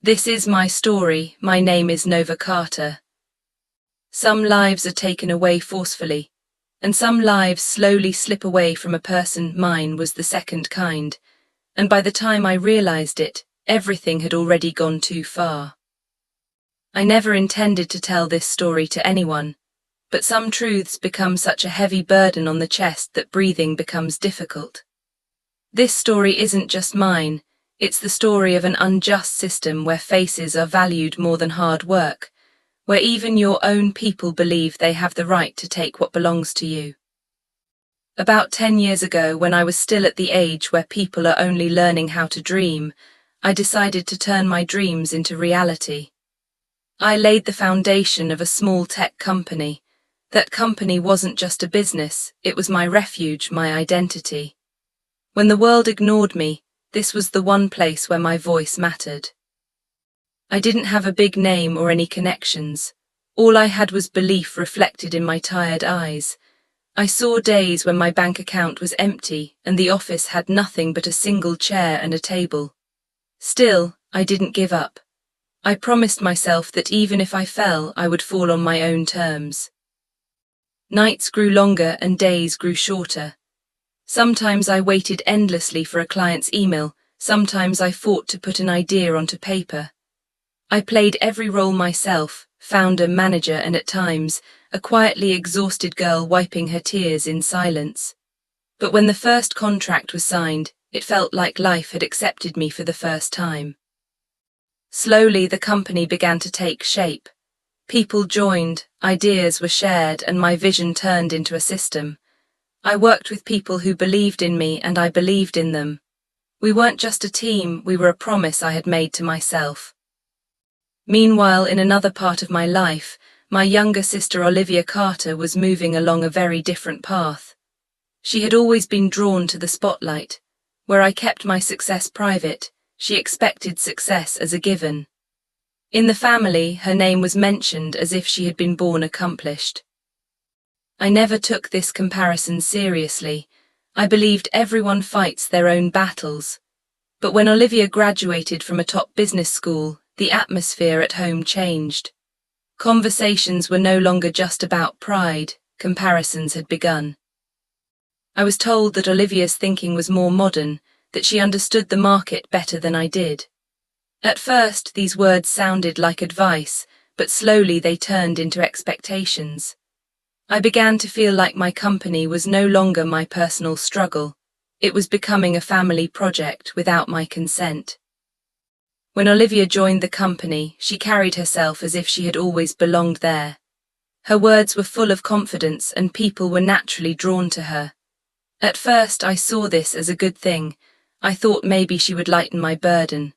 This is my story. My name is Nova Carter. Some lives are taken away forcefully, and some lives slowly slip away from a person. Mine was the second kind, and by the time I realized it, everything had already gone too far. I never intended to tell this story to anyone, but some truths become such a heavy burden on the chest that breathing becomes difficult. This story isn't just mine, it's the story of an unjust system where faces are valued more than hard work, where even your own people believe they have the right to take what belongs to you. About 10 years ago, when I was still at the age where people are only learning how to dream, I decided to turn my dreams into reality. I laid the foundation of a small tech company. That company wasn't just a business, it was my refuge, my identity. When the world ignored me, this was the one place where my voice mattered. I didn't have a big name or any connections. All I had was belief reflected in my tired eyes. I saw days when my bank account was empty and the office had nothing but a single chair and a table. Still, I didn't give up. I promised myself that even if I fell, I would fall on my own terms. Nights grew longer and days grew shorter. Sometimes I waited endlessly for a client's email, sometimes I fought to put an idea onto paper. I played every role myself, founder, manager, and at times, a quietly exhausted girl wiping her tears in silence. But when the first contract was signed, it felt like life had accepted me for the first time. Slowly, the company began to take shape. People joined, ideas were shared, and my vision turned into a system. I worked with people who believed in me, and I believed in them. We weren't just a team, we were a promise I had made to myself. Meanwhile, in another part of my life, my younger sister Olivia Carter was moving along a very different path. She had always been drawn to the spotlight. Where I kept my success private, she expected success as a given. In the family, her name was mentioned as if she had been born accomplished. I never took this comparison seriously. I believed everyone fights their own battles. But when Olivia graduated from a top business school, the atmosphere at home changed. Conversations were no longer just about pride, comparisons had begun. I was told that Olivia's thinking was more modern, that she understood the market better than I did. At first, these words sounded like advice, but slowly they turned into expectations. I began to feel like my company was no longer my personal struggle. It was becoming a family project without my consent. When Olivia joined the company, she carried herself as if she had always belonged there. Her words were full of confidence and people were naturally drawn to her. At first, I saw this as a good thing. I thought maybe she would lighten my burden.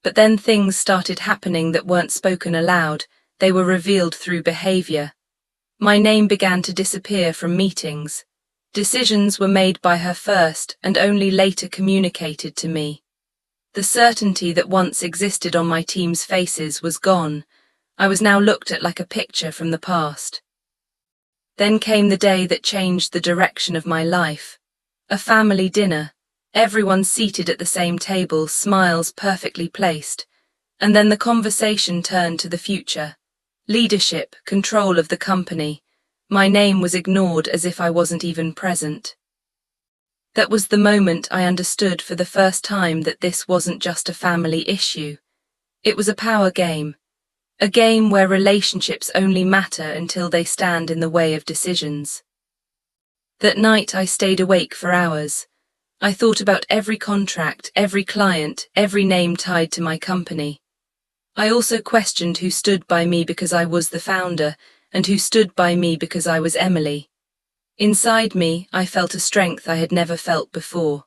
But then things started happening that weren't spoken aloud, they were revealed through behavior. My name began to disappear from meetings. Decisions were made by her first and only later communicated to me. The certainty that once existed on my team's faces was gone. I was now looked at like a picture from the past. Then came the day that changed the direction of my life. A family dinner. Everyone seated at the same table, smiles perfectly placed. And then the conversation turned to the future. Leadership, control of the company. My name was ignored as if I wasn't even present. That was the moment I understood for the first time that this wasn't just a family issue. It was a power game. A game where relationships only matter until they stand in the way of decisions. That night I stayed awake for hours. I thought about every contract, every client, every name tied to my company. I also questioned who stood by me because I was the founder, and who stood by me because I was Emily. Inside me, I felt a strength I had never felt before.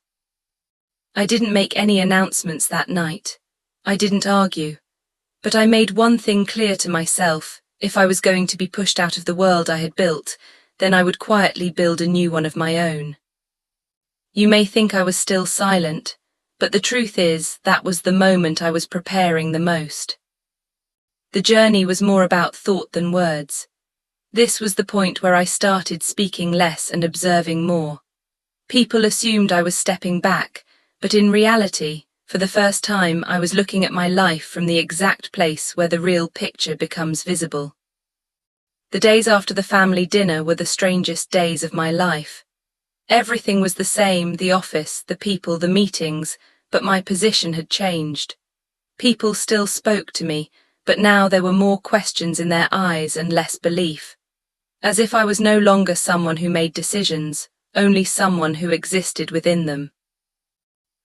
I didn't make any announcements that night. I didn't argue. But I made one thing clear to myself: if I was going to be pushed out of the world I had built, then I would quietly build a new one of my own. You may think I was still silent, but the truth is, that was the moment I was preparing the most. The journey was more about thought than words. This was the point where I started speaking less and observing more. People assumed I was stepping back, but in reality, For the first time, I was looking at my life from the exact place where the real picture becomes visible. The days after the family dinner were the strangest days of my life. Everything was the same, the office, the people, the meetings, but my position had changed. People still spoke to me, but now there were more questions in their eyes and less belief. As if I was no longer someone who made decisions, only someone who existed within them.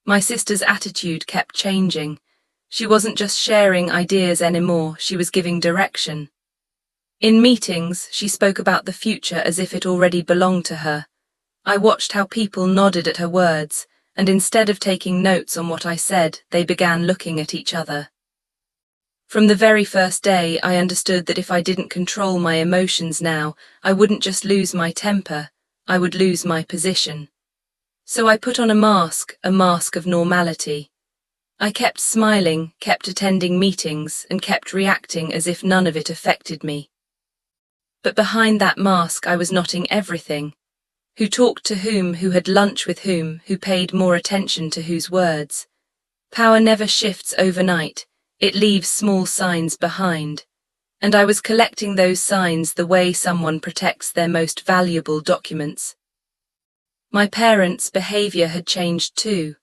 My sister's attitude kept changing. She wasn't just sharing ideas anymore, she was giving direction. In meetings, she spoke about the future as if it already belonged to her. I watched how people nodded at her words, and instead of taking notes on what I said, they began looking at each other. From the very first day, I understood that if I didn't control my emotions now, I wouldn't just lose my temper, I would lose my position. So I put on a mask of normality. I kept smiling, kept attending meetings, and kept reacting as if none of it affected me. But behind that mask I was knotting everything. Who talked to whom, who had lunch with whom, who paid more attention to whose words. Power never shifts overnight, it leaves small signs behind. And I was collecting those signs the way someone protects their most valuable documents. My parents' behavior had changed too.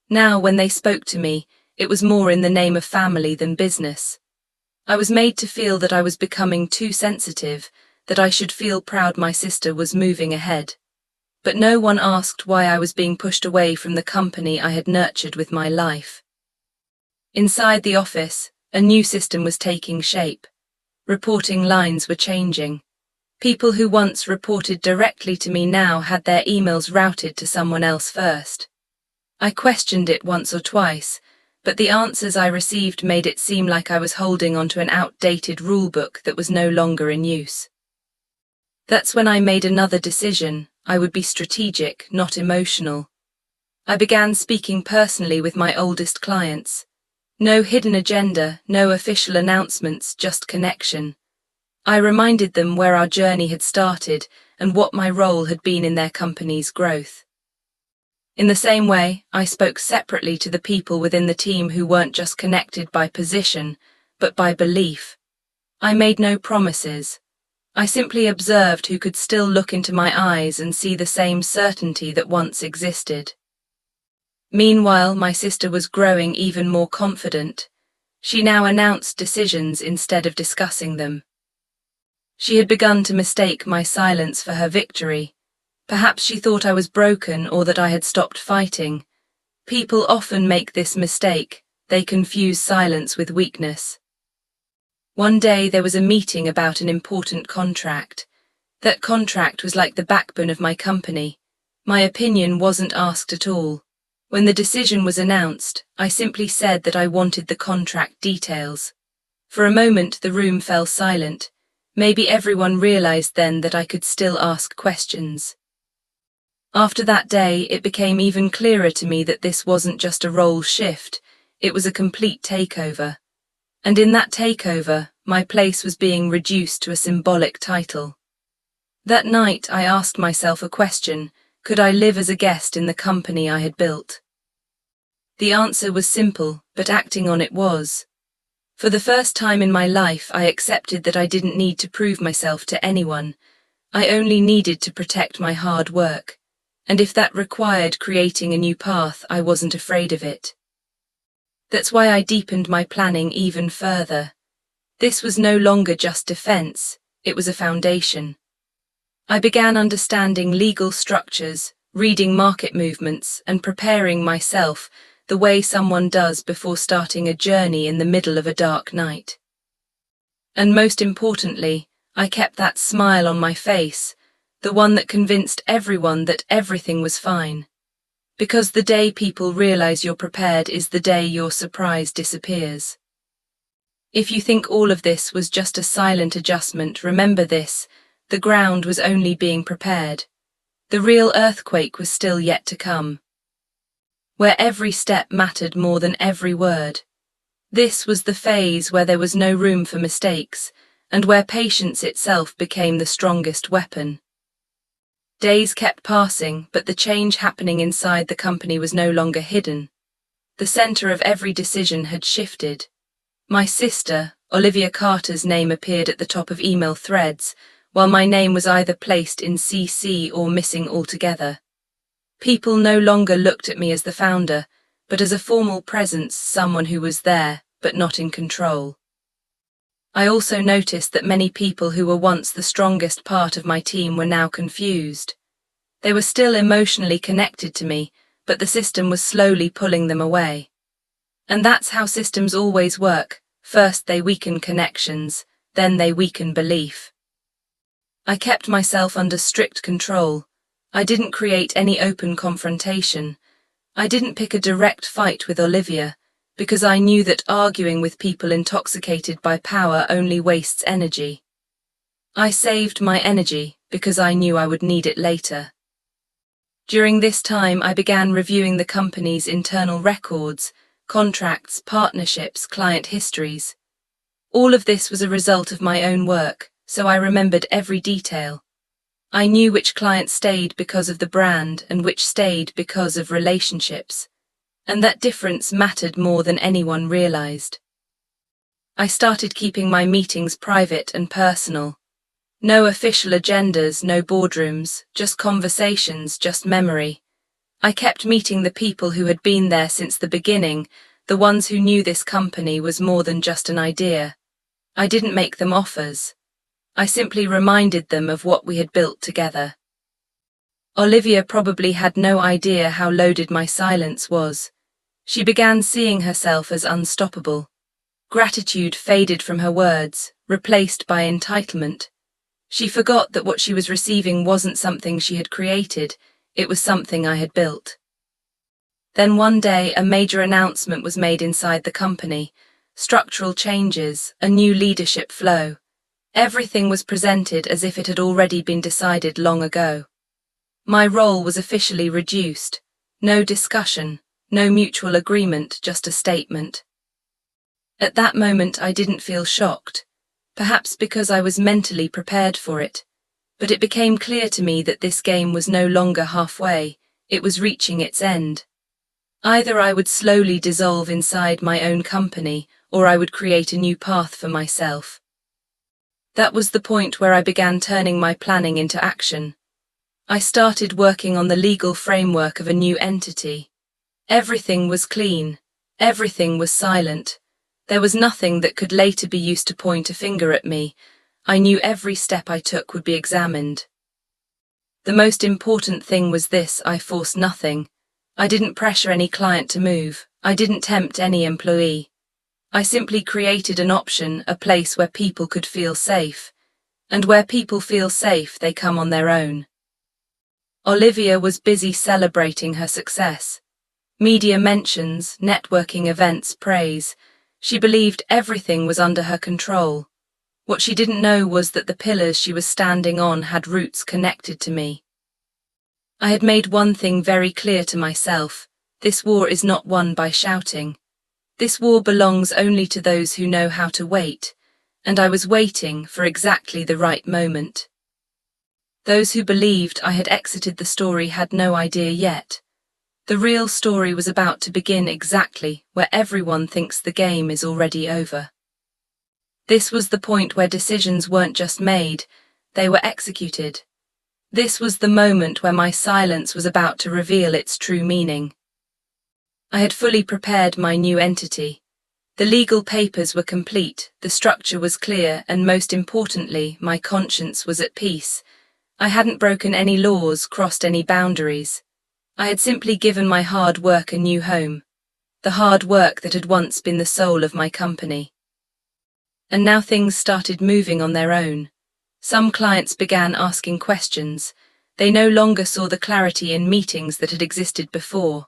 Now, when they spoke to me, it was more in the name of family than business. I was made to feel that I was becoming too sensitive, that I should feel proud my sister was moving ahead. But no one asked why I was being pushed away from the company I had nurtured with my life. Inside the office, a new system was taking shape. Reporting lines were changing. People who once reported directly to me now had their emails routed to someone else first. I questioned it once or twice, but the answers I received made it seem like I was holding onto an outdated rulebook that was no longer in use. That's when I made another decision. I would be strategic, not emotional. I began speaking personally with my oldest clients. No hidden agenda, no official announcements, just connection. I reminded them where our journey had started and what my role had been in their company's growth. In the same way, I spoke separately to the people within the team who weren't just connected by position, but by belief. I made no promises. I simply observed who could still look into my eyes and see the same certainty that once existed. Meanwhile, my sister was growing even more confident. She now announced decisions instead of discussing them. She had begun to mistake my silence for her victory. Perhaps she thought I was broken or that I had stopped fighting. People often make this mistake. They confuse silence with weakness. One day there was a meeting about an important contract. That contract was like the backbone of my company. My opinion wasn't asked at all. When the decision was announced, I simply said that I wanted the contract details. For a moment the room fell silent. Maybe everyone realized then that I could still ask questions. After that day, it became even clearer to me that this wasn't just a role shift, it was a complete takeover. And in that takeover, my place was being reduced to a symbolic title. That night, I asked myself a question: could I live as a guest in the company I had built? The answer was simple, but acting on it was. For the first time in my life, I accepted that I didn't need to prove myself to anyone. I only needed to protect my hard work. And if that required creating a new path, I wasn't afraid of it. That's why I deepened my planning even further. This was no longer just defense, it was a foundation. I began understanding legal structures, reading market movements, and preparing myself the way someone does before starting a journey in the middle of a dark night. And most importantly, I kept that smile on my face, the one that convinced everyone that everything was fine. Because the day people realize you're prepared is the day your surprise disappears. If you think all of this was just a silent adjustment, remember this: the ground was only being prepared. The real earthquake was still yet to come, where every step mattered more than every word. This was the phase where there was no room for mistakes, and where patience itself became the strongest weapon. Days kept passing, but the change happening inside the company was no longer hidden. The center of every decision had shifted. My sister, Olivia Carter's name appeared at the top of email threads, while my name was either placed in CC or missing altogether. People no longer looked at me as the founder, but as a formal presence, someone who was there, but not in control. I also noticed that many people who were once the strongest part of my team were now confused. They were still emotionally connected to me, but the system was slowly pulling them away. And that's how systems always work. First they weaken connections, then they weaken belief. I kept myself under strict control. I didn't create any open confrontation. I didn't pick a direct fight with Olivia, because I knew that arguing with people intoxicated by power only wastes energy. I saved my energy because I knew I would need it later. During this time, I began reviewing the company's internal records, contracts, partnerships, client histories. All of this was a result of my own work, so I remembered every detail. I knew which clients stayed because of the brand and which stayed because of relationships, and that difference mattered more than anyone realized. I started keeping my meetings private and personal. No official agendas, no boardrooms, just conversations, just memory. I kept meeting the people who had been there since the beginning, the ones who knew this company was more than just an idea. I didn't make them offers. I simply reminded them of what we had built together. Olivia probably had no idea how loaded my silence was. She began seeing herself as unstoppable. Gratitude faded from her words, replaced by entitlement. She forgot that what she was receiving wasn't something she had created, it was something I had built. Then one day, a major announcement was made inside the company. Structural changes, a new leadership flow. Everything was presented as if it had already been decided long ago. My role was officially reduced. No discussion, no mutual agreement, just a statement. At that moment, I didn't feel shocked. Perhaps because I was mentally prepared for it, but it became clear to me that this game was no longer halfway, it was reaching its end. Either I would slowly dissolve inside my own company, or I would create a new path for myself. That was the point where I began turning my planning into action. I started working on the legal framework of a new entity. Everything was clean, everything was silent. There was nothing that could later be used to point a finger at me. I knew every step I took would be examined. The most important thing was this: I forced nothing. I didn't pressure any client to move. I didn't tempt any employee. I simply created an option, a place where people could feel safe. And where people feel safe, they come on their own. Olivia was busy celebrating her success. Media mentions, networking events, praise. She believed everything was under her control. What she didn't know was that the pillars she was standing on had roots connected to me. I had made one thing very clear to myself: this war is not won by shouting. This war belongs only to those who know how to wait, and I was waiting for exactly the right moment. Those who believed I had exited the story had no idea yet. The real story was about to begin exactly where everyone thinks the game is already over. This was the point where decisions weren't just made, they were executed. This was the moment where my silence was about to reveal its true meaning. I had fully prepared my new entity. The legal papers were complete, the structure was clear, and most importantly, my conscience was at peace. I hadn't broken any laws, crossed any boundaries. I had simply given my hard work a new home, the hard work that had once been the soul of my company. And now things started moving on their own. Some clients began asking questions. They no longer saw the clarity in meetings that had existed before.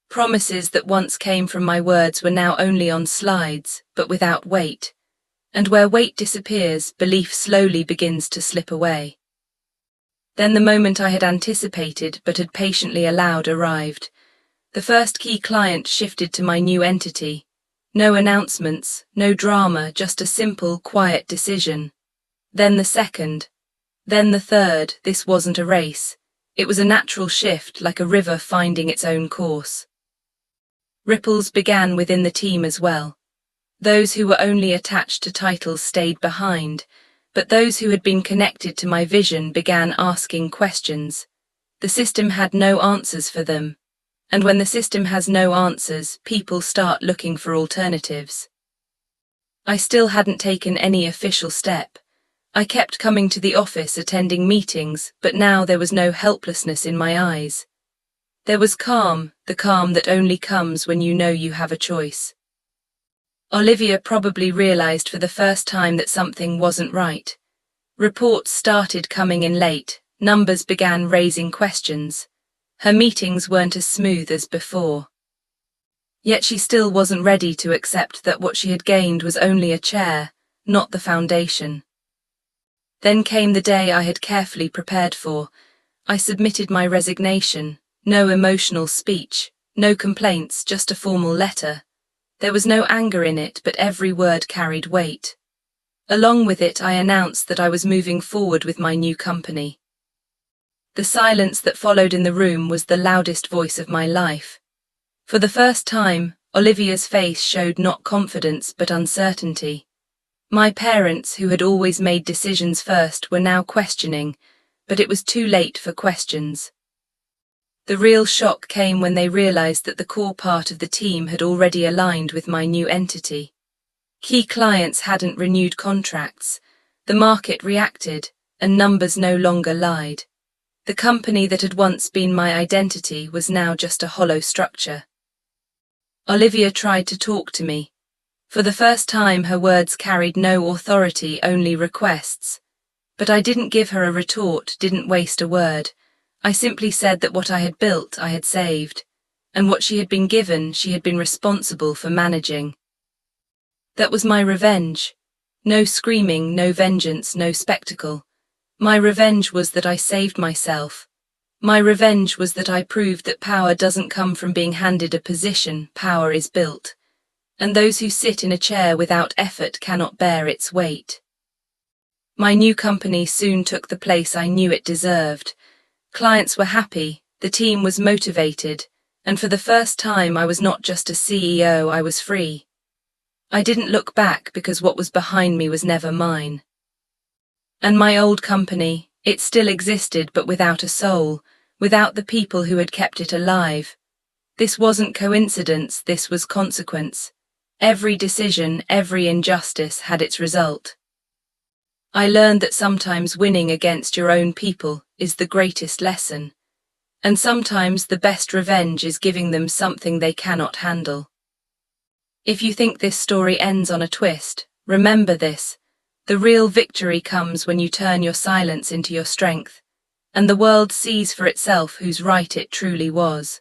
Promises that once came from my words were now only on slides, but without weight. And where weight disappears, belief slowly begins to slip away. Then the moment I had anticipated but had patiently allowed arrived. The first key client shifted to my new entity. No announcements, no drama, just a simple, quiet decision. Then the second. Then the third. This wasn't a race. It was a natural shift, like a river finding its own course. Ripples began within the team as well. Those who were only attached to titles stayed behind, but those who had been connected to my vision began asking questions. The system had no answers for them, and when the system has no answers, people start looking for alternatives. I still hadn't taken any official step. I kept coming to the office, attending meetings, but now there was no helplessness in my eyes. There was calm, the calm that only comes when you know you have a choice. Olivia probably realized for the first time that something wasn't right. Reports started coming in late, numbers began raising questions. Her meetings weren't as smooth as before. Yet she still wasn't ready to accept that what she had gained was only a chair, not the foundation. Then came the day I had carefully prepared for. I submitted my resignation. No emotional speech, no complaints, just a formal letter. There was no anger in it, but every word carried weight. Along with it, I announced that I was moving forward with my new company. The silence that followed in the room was the loudest voice of my life. For the first time, Olivia's face showed not confidence but uncertainty. My parents, who had always made decisions first, were now questioning, but it was too late for questions. The real shock came when they realized that the core part of the team had already aligned with my new entity. Key clients hadn't renewed contracts, the market reacted, and numbers no longer lied. The company that had once been my identity was now just a hollow structure. Olivia tried to talk to me. For the first time, her words carried no authority, only requests. But I didn't give her a retort, didn't waste a word. I simply said that what I had built, I had saved, and what she had been given, she had been responsible for managing. That was my revenge. No screaming, no vengeance, no spectacle. My revenge was that I saved myself. My revenge was that I proved that power doesn't come from being handed a position, power is built. And those who sit in a chair without effort cannot bear its weight. My new company soon took the place I knew it deserved. Clients were happy, the team was motivated, and for the first time I was not just a CEO, I was free. I didn't look back because what was behind me was never mine. And my old company, it still existed but without a soul, without the people who had kept it alive. This wasn't coincidence, this was consequence. Every decision, every injustice had its result. I learned that sometimes winning against your own people is the greatest lesson, and sometimes the best revenge is giving them something they cannot handle. If you think this story ends on a twist, remember this: the real victory comes when you turn your silence into your strength, and the world sees for itself whose right it truly was.